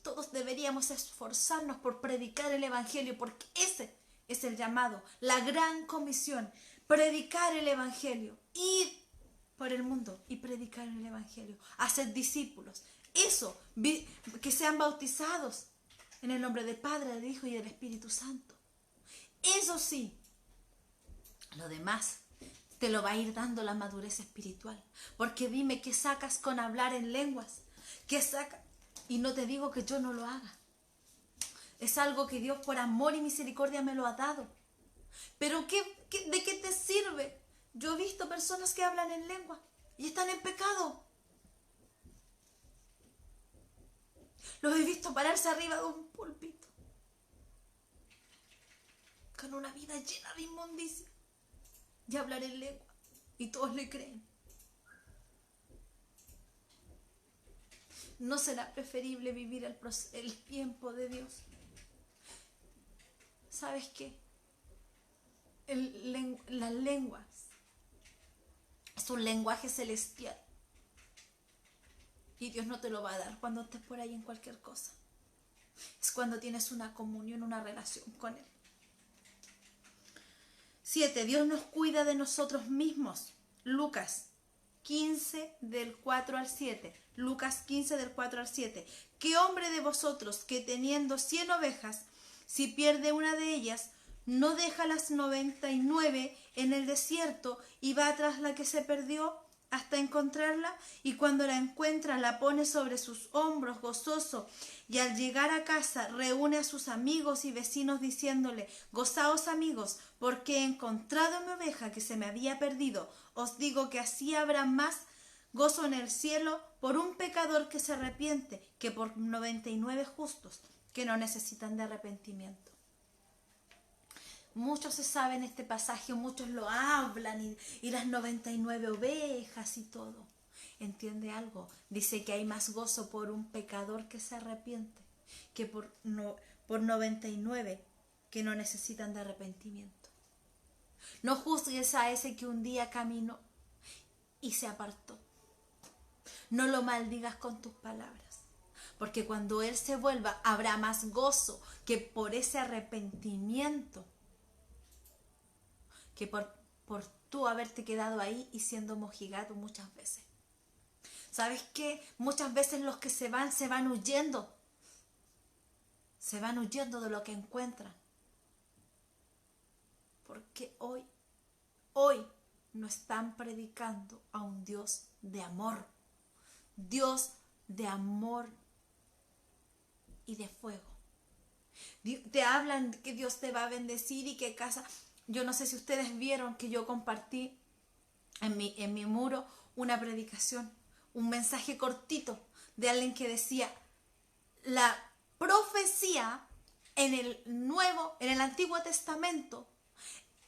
todos deberíamos esforzarnos por predicar el evangelio, porque ese es el llamado, la gran comisión, predicar el evangelio, ir por el mundo y predicar el evangelio, hacer discípulos, eso, que sean bautizados en el nombre del Padre, del Hijo y del Espíritu Santo. Eso sí, lo demás te lo va a ir dando la madurez espiritual, porque dime, ¿qué sacas con hablar en lenguas? ¿Qué sacas? Y no te digo que yo no lo haga, es algo que Dios por amor y misericordia me lo ha dado, pero ¿de qué te sirve? Yo he visto personas que hablan en lengua y están en pecado. Los he visto pararse arriba de un púlpito con una vida llena de inmundicia y hablar en lengua y todos le creen. ¿No será preferible vivir el tiempo de Dios? ¿Sabes qué? Las lenguas es un lenguaje celestial y Dios no te lo va a dar cuando estés por ahí en cualquier cosa. Es cuando tienes una comunión, una relación con Él. 7. Dios nos cuida de nosotros mismos. Lucas 15 del 4 al 7. Lucas 15 del 4 al 7. ¿Qué hombre de vosotros que teniendo 100 ovejas, si pierde una de ellas, no deja las 99 en el desierto y va tras la que se perdió hasta encontrarla? Y cuando la encuentra, la pone sobre sus hombros gozoso, y al llegar a casa reúne a sus amigos y vecinos diciéndole: gozaos, amigos, porque he encontrado mi oveja que se me había perdido. Os digo que así habrá más gozo en el cielo por un pecador que se arrepiente que por 99 justos que no necesitan de arrepentimiento. Muchos se saben este pasaje, muchos lo hablan y las 99 ovejas y todo. ¿Entiende algo? Dice que hay más gozo por un pecador que se arrepiente que por 99 que no necesitan de arrepentimiento. No juzgues a ese que un día caminó y se apartó. No lo maldigas con tus palabras, porque cuando Él se vuelva habrá más gozo que por ese arrepentimiento, que por tú haberte quedado ahí y siendo mojigato muchas veces. ¿Sabes qué? Muchas veces los que se van huyendo. Se van huyendo de lo que encuentran. Porque hoy no están predicando a un Dios de amor. Dios de amor y de fuego. Te hablan que Dios te va a bendecir y que casa. Yo no sé si ustedes vieron que yo compartí en mi muro una predicación, un mensaje cortito de alguien que decía: la profecía en el Antiguo Testamento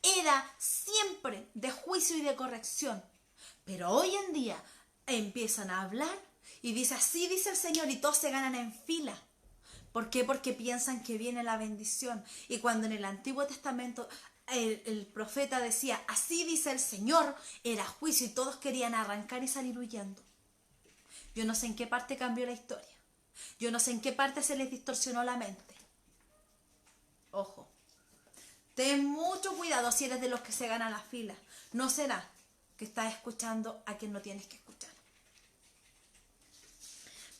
era siempre de juicio y de corrección, pero hoy en día empiezan a hablar y dice: así dice el Señor, y todos se ganan en fila. ¿Por qué? Porque piensan que viene la bendición. Y cuando en el Antiguo Testamento el profeta decía: así dice el Señor, era juicio y todos querían arrancar y salir huyendo. Yo no sé en qué parte cambió la historia. Yo no sé en qué parte se les distorsionó la mente. Ojo. Ten mucho cuidado si eres de los que se ganan la fila. No será que estás escuchando a quien no tienes que escuchar.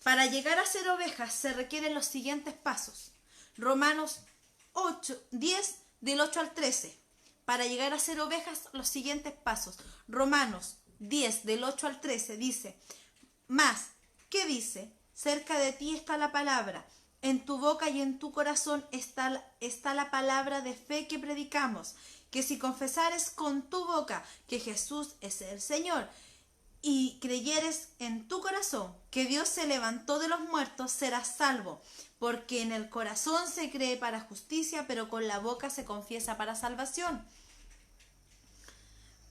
Para llegar a ser ovejas se requieren los siguientes pasos. Romanos 10 del 8 al 13. Para llegar a ser ovejas, los siguientes pasos. Romanos 10 del 8 al 13 dice: más, ¿qué dice? Cerca de ti está la palabra, en tu boca y en tu corazón está la palabra de fe que predicamos, que si confesares con tu boca que Jesús es el Señor y creyeres en tu corazón que Dios se levantó de los muertos, serás salvo, porque en el corazón se cree para justicia, pero con la boca se confiesa para salvación.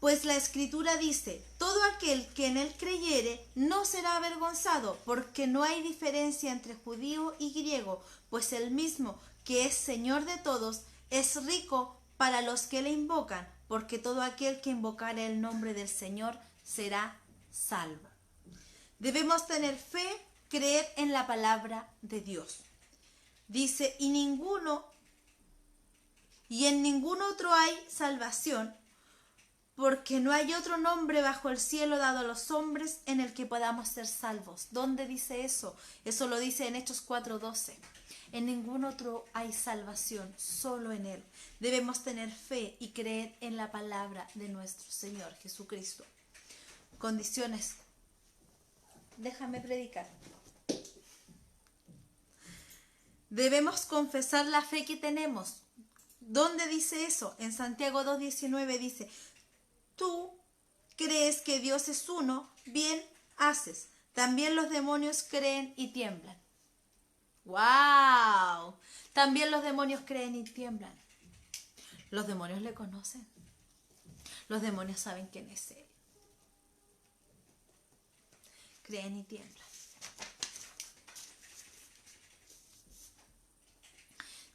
Pues la Escritura dice: todo aquel que en él creyere no será avergonzado, porque no hay diferencia entre judío y griego, pues el mismo que es Señor de todos es rico para los que le invocan, porque todo aquel que invocare el nombre del Señor será salvo. Debemos tener fe, creer en la palabra de Dios. Dice: y en ningún otro hay salvación, porque no hay otro nombre bajo el cielo dado a los hombres en el que podamos ser salvos. ¿Dónde dice eso? Eso lo dice en Hechos 4:12. En ningún otro hay salvación, solo en Él. Debemos tener fe y creer en la palabra de nuestro Señor Jesucristo. Condiciones. Déjame predicar. Debemos confesar la fe que tenemos. ¿Dónde dice eso? En Santiago 2:19 dice: tú crees que Dios es uno, bien haces. También los demonios creen y tiemblan. ¡Wow! También los demonios creen y tiemblan. Los demonios le conocen. Los demonios saben quién es Él. Creen y tiemblan.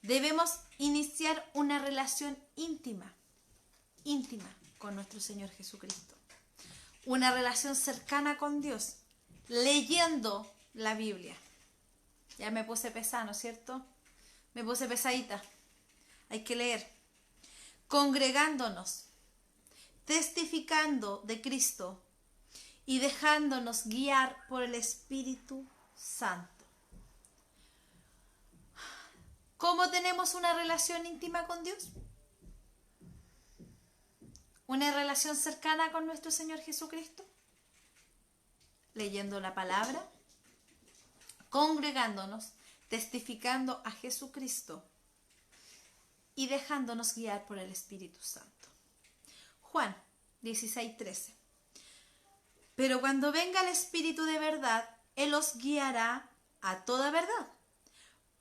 Debemos iniciar una relación íntima con nuestro Señor Jesucristo. Una relación cercana con Dios, leyendo la Biblia. Ya me puse pesada, ¿no es cierto? Me puse pesadita. Hay que leer. Congregándonos, testificando de Cristo y dejándonos guiar por el Espíritu Santo. ¿Cómo tenemos una relación íntima con Dios? Una relación cercana con nuestro Señor Jesucristo, leyendo la palabra, congregándonos, testificando a Jesucristo y dejándonos guiar por el Espíritu Santo. Juan 16:13. Pero cuando venga el Espíritu de verdad, Él os guiará a toda verdad,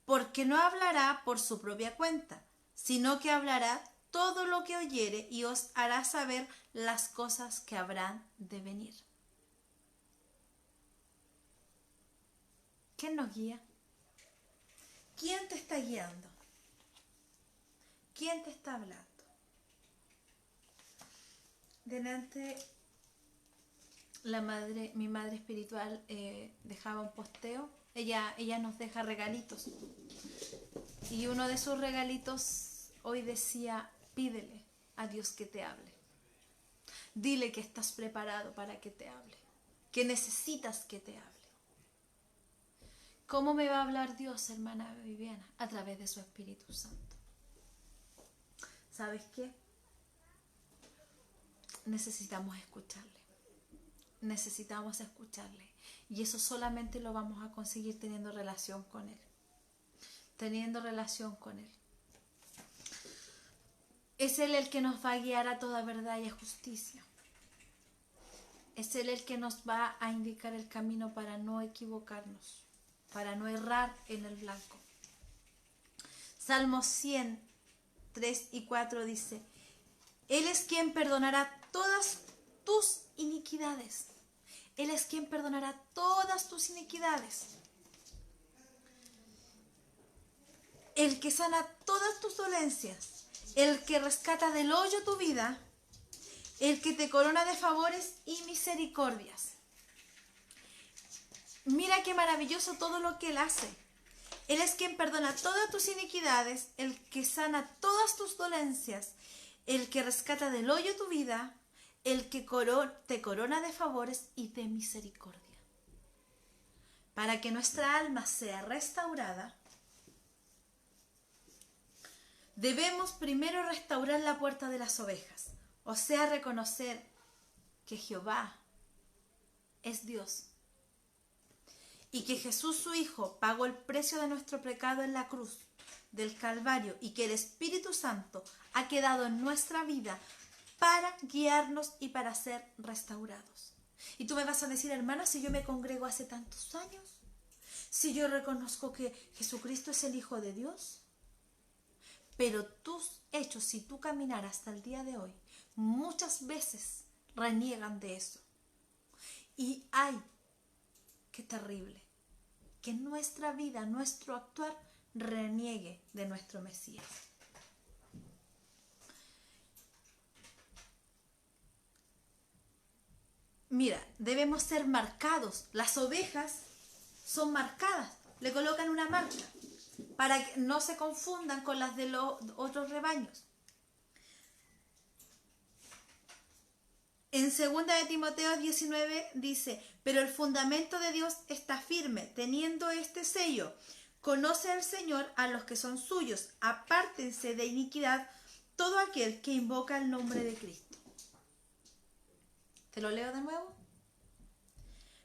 porque no hablará por su propia cuenta, sino que hablará todo lo que oyere y os hará saber las cosas que habrán de venir. ¿Quién nos guía? ¿Quién te está guiando? ¿Quién te está hablando? Delante, mi madre espiritual dejaba un posteo. Ella nos deja regalitos. Y uno de sus regalitos hoy decía: pídele a Dios que te hable. Dile que estás preparado para que te hable, que necesitas que te hable. ¿Cómo me va a hablar Dios, hermana Viviana? A través de su Espíritu Santo. ¿Sabes qué? Necesitamos escucharle. Necesitamos escucharle. Y eso solamente lo vamos a conseguir teniendo relación con Él. Teniendo relación con Él. Es Él el que nos va a guiar a toda verdad y a justicia. Es Él el que nos va a indicar el camino para no equivocarnos, para no errar en el blanco. Salmo 100, 3 y 4 dice: Él es quien perdonará todas tus iniquidades. Él es quien perdonará todas tus iniquidades. El que sana todas tus dolencias. El que rescata del hoyo tu vida. El que te corona de favores y misericordias. Mira qué maravilloso todo lo que Él hace. Él es quien perdona todas tus iniquidades, el que sana todas tus dolencias, el que rescata del hoyo tu vida, el que te corona de favores y de misericordia. Para que nuestra alma sea restaurada, debemos primero restaurar la puerta de las ovejas, o sea, reconocer que Jehová es Dios y que Jesús su Hijo pagó el precio de nuestro pecado en la cruz del Calvario y que el Espíritu Santo ha quedado en nuestra vida para guiarnos y para ser restaurados. Y tú me vas a decir: hermana, si yo me congrego hace tantos años, si yo reconozco que Jesucristo es el Hijo de Dios, pero tus hechos, si tú caminar hasta el día de hoy, muchas veces reniegan de eso. Y ay, qué terrible que nuestra vida, nuestro actuar reniegue de nuestro Mesías. Mira, debemos ser marcados. Las ovejas son marcadas, le colocan una marca para que no se confundan con las de los otros rebaños. En 2 de Timoteo 19 dice: pero el fundamento de Dios está firme, teniendo este sello: conoce al Señor a los que son suyos, apártense de iniquidad todo aquel que invoca el nombre de Cristo. ¿Te lo leo de nuevo?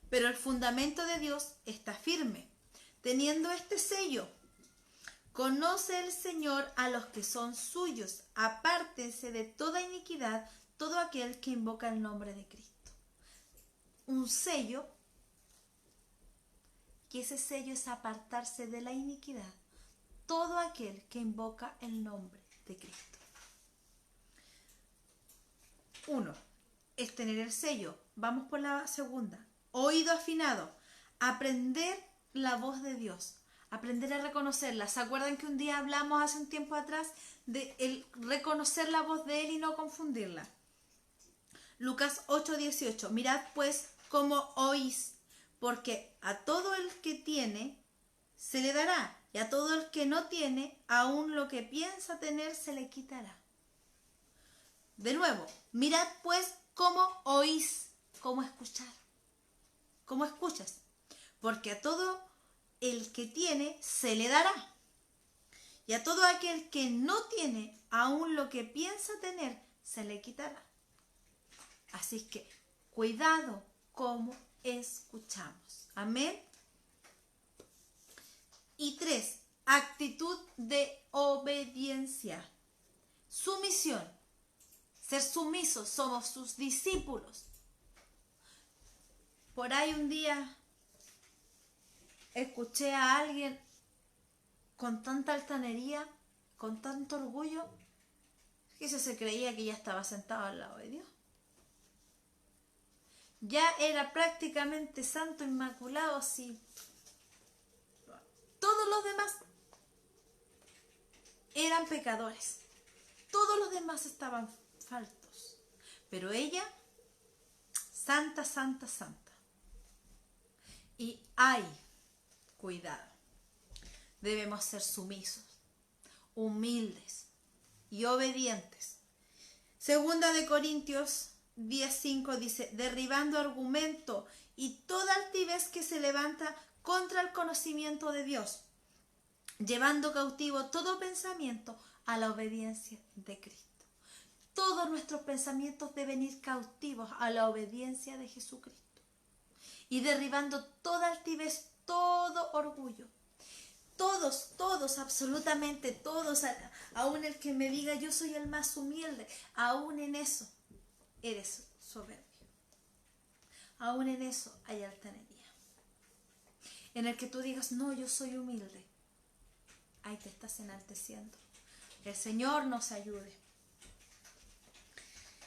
Pero el fundamento de Dios está firme, teniendo este sello: conoce el Señor a los que son suyos, apártense de toda iniquidad todo aquel que invoca el nombre de Cristo. Un sello, que ese sello es apartarse de la iniquidad, todo aquel que invoca el nombre de Cristo. 1. Es tener el sello. Vamos por la segunda. Oído afinado. Aprender la voz de Dios. Aprender a reconocerla. ¿Se acuerdan que un día hablamos hace un tiempo atrás de el reconocer la voz de Él y no confundirla? Lucas 8:18. Mirad pues cómo oís, porque a todo el que tiene se le dará, y a todo el que no tiene, aún lo que piensa tener se le quitará. De nuevo, mirad pues cómo oís, cómo escuchar, cómo escuchas, porque a todo el que tiene se le dará, y a todo aquel que no tiene, aún lo que piensa tener se le quitará. Así que cuidado cómo escuchamos. Amén. Y 3, actitud de obediencia. Sumisión. Ser sumisos, somos sus discípulos. Por ahí un día escuché a alguien con tanta altanería, con tanto orgullo, que se creía que ya estaba sentado al lado de Dios. Ya era prácticamente santo, inmaculado, así. Todos los demás eran pecadores. Todos los demás estaban faltos. Pero ella, santa, santa, santa. Y hay cuidado. Debemos ser sumisos, humildes y obedientes. Segunda de Corintios 10:5 dice, derribando argumento y toda altivez que se levanta contra el conocimiento de Dios, llevando cautivo todo pensamiento a la obediencia de Cristo. Todos nuestros pensamientos deben ir cautivos a la obediencia de Jesucristo. Y derribando toda altivez, todo orgullo. Todos, absolutamente todos, aún el que me diga yo soy el más humilde, aún en eso eres soberbio. Aún en eso hay altanería. En el que tú digas, no, yo soy humilde, ahí te estás enalteciendo. El Señor nos ayude.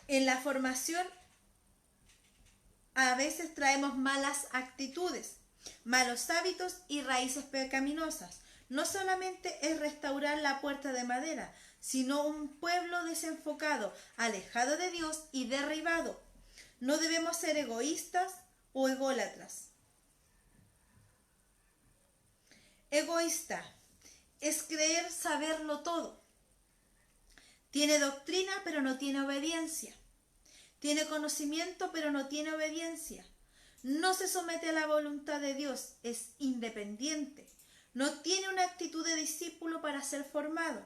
En la formación a veces traemos malas actitudes, malos hábitos y raíces pecaminosas. No solamente es restaurar la puerta de madera, sino un pueblo desenfocado, alejado de Dios y derribado. No debemos ser egoístas o ególatras. Egoísta es creer saberlo todo. Tiene doctrina pero no tiene obediencia. Tiene conocimiento pero no tiene obediencia. No se somete a la voluntad de Dios, es independiente. No tiene una actitud de discípulo para ser formado,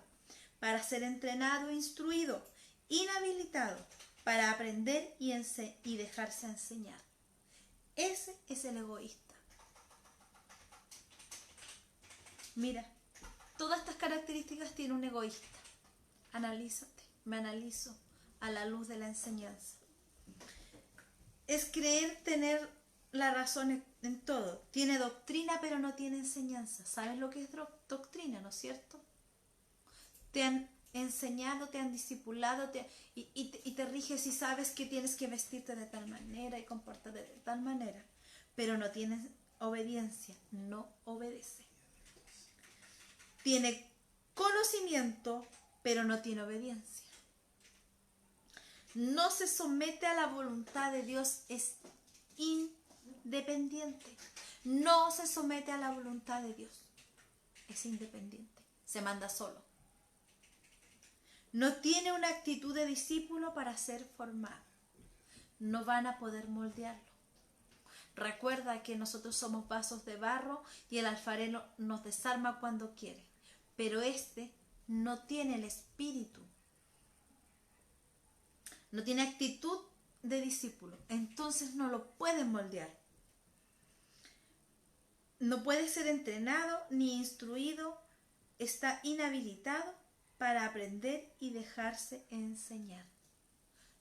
para ser entrenado e instruido, inhabilitado para aprender y dejarse enseñar. Ese es el egoísta. Mira, todas estas características tiene un egoísta. Analízate, me analizo a la luz de la enseñanza. Es creer tener la razón en todo. Tiene doctrina pero no tiene enseñanza. ¿Sabes lo que es doctrina, no es cierto? Te han enseñado, te han discipulado y te riges y sabes que tienes que vestirte de tal manera y comportarte de tal manera. Pero no tienes obediencia, no obedece. Tiene conocimiento pero no tiene obediencia. No se somete a la voluntad de Dios, es independiente. No se somete a la voluntad de Dios, es independiente, se manda solo. No tiene una actitud de discípulo para ser formado. No van a poder moldearlo. Recuerda que nosotros somos vasos de barro y el alfarero nos desarma cuando quiere, pero este no tiene el espíritu. No tiene actitud de discípulo, entonces no lo pueden moldear. No puede ser entrenado ni instruido, está inhabilitado para aprender y dejarse enseñar.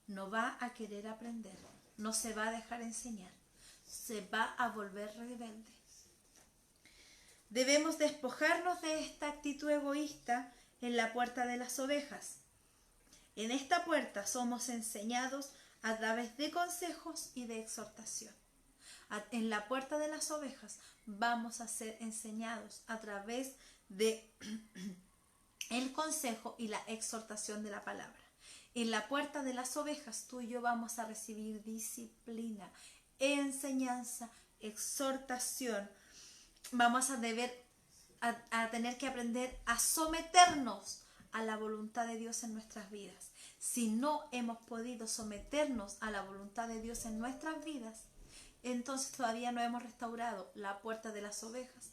No va a querer aprender, no se va a dejar enseñar, se va a volver rebelde. Debemos despojarnos de esta actitud egoísta en la puerta de las ovejas. En esta puerta somos enseñados a través de consejos y de exhortación. En la puerta de las ovejas vamos a ser enseñados a través de el consejo y la exhortación de la palabra. En la puerta de las ovejas tú y yo vamos a recibir disciplina, enseñanza, exhortación. Vamos a tener que aprender a someternos a la voluntad de Dios en nuestras vidas. Si no hemos podido someternos a la voluntad de Dios en nuestras vidas, entonces todavía no hemos restaurado la puerta de las ovejas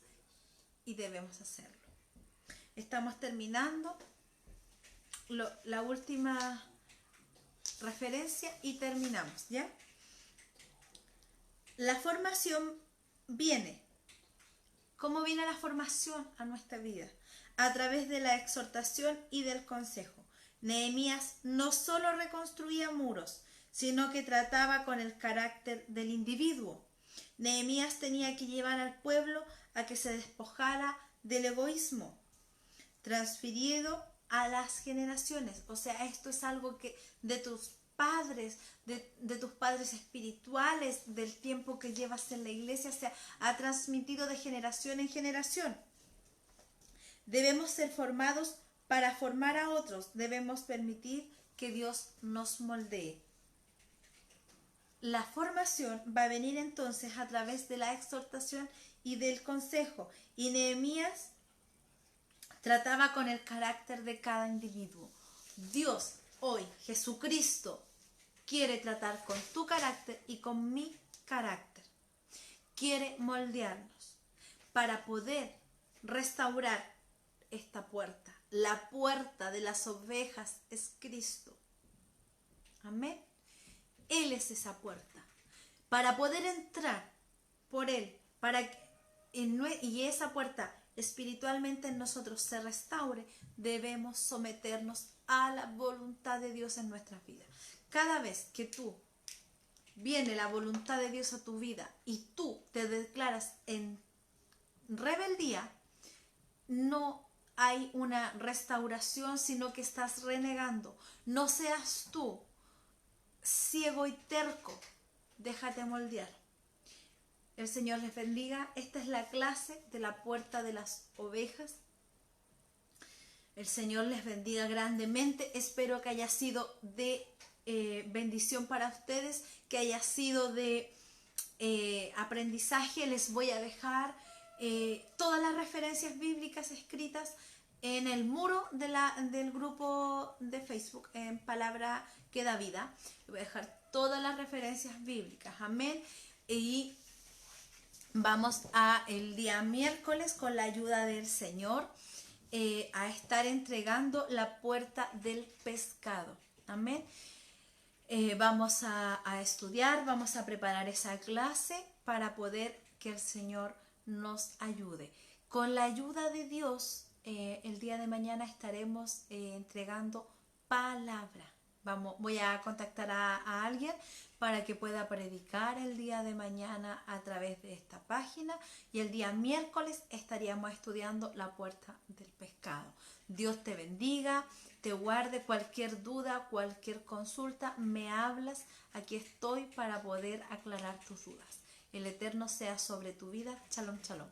y debemos hacerlo. Estamos terminando la última referencia y terminamos, ¿ya? La formación viene. ¿Cómo viene la formación a nuestra vida? A través de la exhortación y del consejo. Nehemías no solo reconstruía muros, sino que trataba con el carácter del individuo. Nehemías tenía que llevar al pueblo a que se despojara del egoísmo, transferido a las generaciones. O sea, esto es algo que de tus padres, de tus padres espirituales, del tiempo que llevas en la iglesia, se ha transmitido de generación en generación. Debemos ser formados para formar a otros. Debemos permitir que Dios nos moldee. La formación va a venir entonces a través de la exhortación y del consejo. Y Nehemías trataba con el carácter de cada individuo. Dios hoy, Jesucristo, quiere tratar con tu carácter y con mi carácter. Quiere moldearnos para poder restaurar esta puerta. La puerta de las ovejas es Cristo. Amén. Él es esa puerta. Para poder entrar por Él, y esa puerta espiritualmente en nosotros se restaure, debemos someternos a la voluntad de Dios en nuestras vidas. Cada vez que viene la voluntad de Dios a tu vida y tú te declaras en rebeldía, no hay una restauración, sino que estás renegando. No seas tú ciego y terco, déjate moldear. El Señor les bendiga. Esta es la clase de la puerta de las ovejas. El Señor les bendiga grandemente. Espero que haya sido de bendición para ustedes, que haya sido de aprendizaje. Les voy a dejar todas las referencias bíblicas escritas en el muro del grupo de Facebook, en Palabra que da Vida. Les voy a dejar todas las referencias bíblicas. Amén. Y vamos el día miércoles, con la ayuda del Señor, a estar entregando la puerta del pescado. Amén. Vamos a estudiar, vamos a preparar esa clase para poder que el Señor nos ayude. Con la ayuda de Dios, el día de mañana estaremos entregando palabra. Voy a contactar a alguien para que pueda predicar el día de mañana a través de esta página, y el día miércoles estaríamos estudiando la puerta del pescado. Dios te bendiga, te guarde. Cualquier duda, cualquier consulta, me hablas. Aquí estoy para poder aclarar tus dudas. El Eterno sea sobre tu vida. Shalom, shalom.